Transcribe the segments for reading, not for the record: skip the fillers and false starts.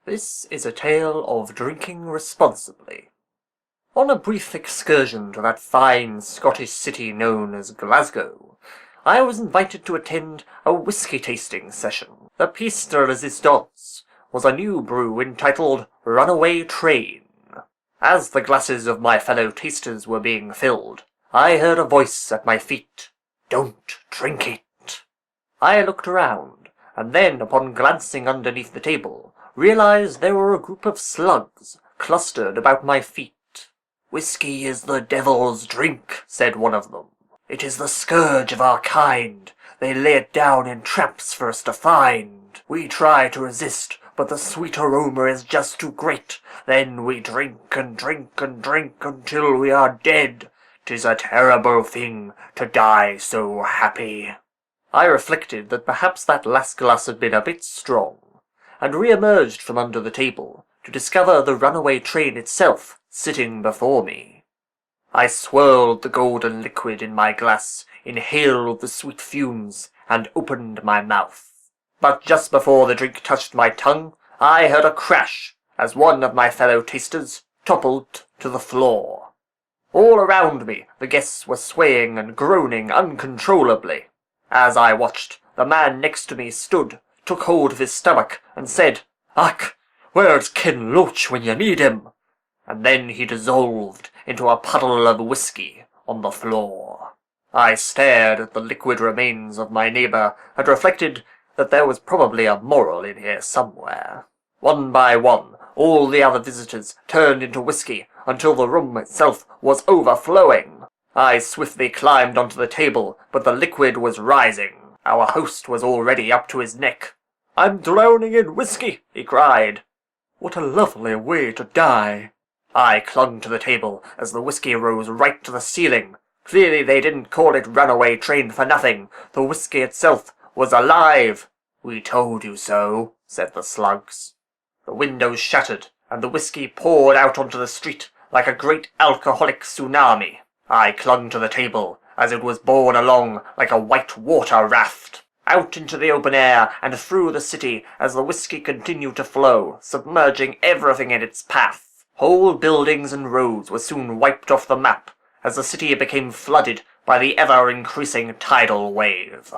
This is a tale of drinking responsibly. On a brief excursion to that fine Scottish city known as Glasgow, I was invited to attend a whisky-tasting session. The pièce de résistance was a new brew entitled Runaway Train. As the glasses of my fellow tasters were being filled, I heard a voice at my feet. "Don't drink it." I looked around, and then, upon glancing underneath the table, realized there were a group of slugs clustered about my feet. "Whiskey is the devil's drink," said one of them. "It is the scourge of our kind. They lay it down in traps for us to find. We try to resist, but the sweet aroma is just too great. Then we drink and drink and drink until we are dead. 'Tis a terrible thing to die so happy." I reflected that perhaps that last glass had been a bit strong, and re-emerged from under the table to discover the runaway train itself sitting before me. I swirled the golden liquid in my glass, inhaled the sweet fumes, and opened my mouth. But just before the drink touched my tongue, I heard a crash as one of my fellow tasters toppled to the floor. All around me the guests were swaying and groaning uncontrollably. As I watched, the man next to me stood, took hold of his stomach, and said, "Ach, where's Ken Loach when you need him?" And then he dissolved into a puddle of whiskey on the floor. I stared at the liquid remains of my neighbour, and reflected that there was probably a moral in here somewhere. One by one, all the other visitors turned into whiskey until the room itself was overflowing. I swiftly climbed onto the table, but the liquid was rising. Our host was already up to his neck. "I'm drowning in whiskey," he cried. "What a lovely way to die." I clung to the table as the whiskey rose right to the ceiling. Clearly they didn't call it Runaway Train for nothing. The whiskey itself was alive. "We told you so," said the slugs. The windows shattered, and the whiskey poured out onto the street like a great alcoholic tsunami. I clung to the table as it was borne along like a white water raft, out into the open air and through the city as the whiskey continued to flow, submerging everything in its path. Whole buildings and roads were soon wiped off the map as the city became flooded by the ever-increasing tidal wave.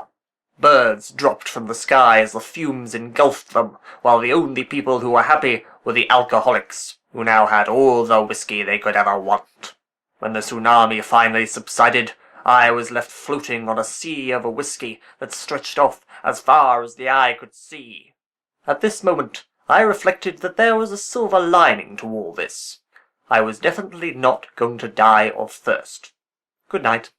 Birds dropped from the sky as the fumes engulfed them, while the only people who were happy were the alcoholics, who now had all the whiskey they could ever want. When the tsunami finally subsided, I was left floating on a sea of whiskey that stretched off as far as the eye could see. At this moment, I reflected that there was a silver lining to all this. I was definitely not going to die of thirst. Good night.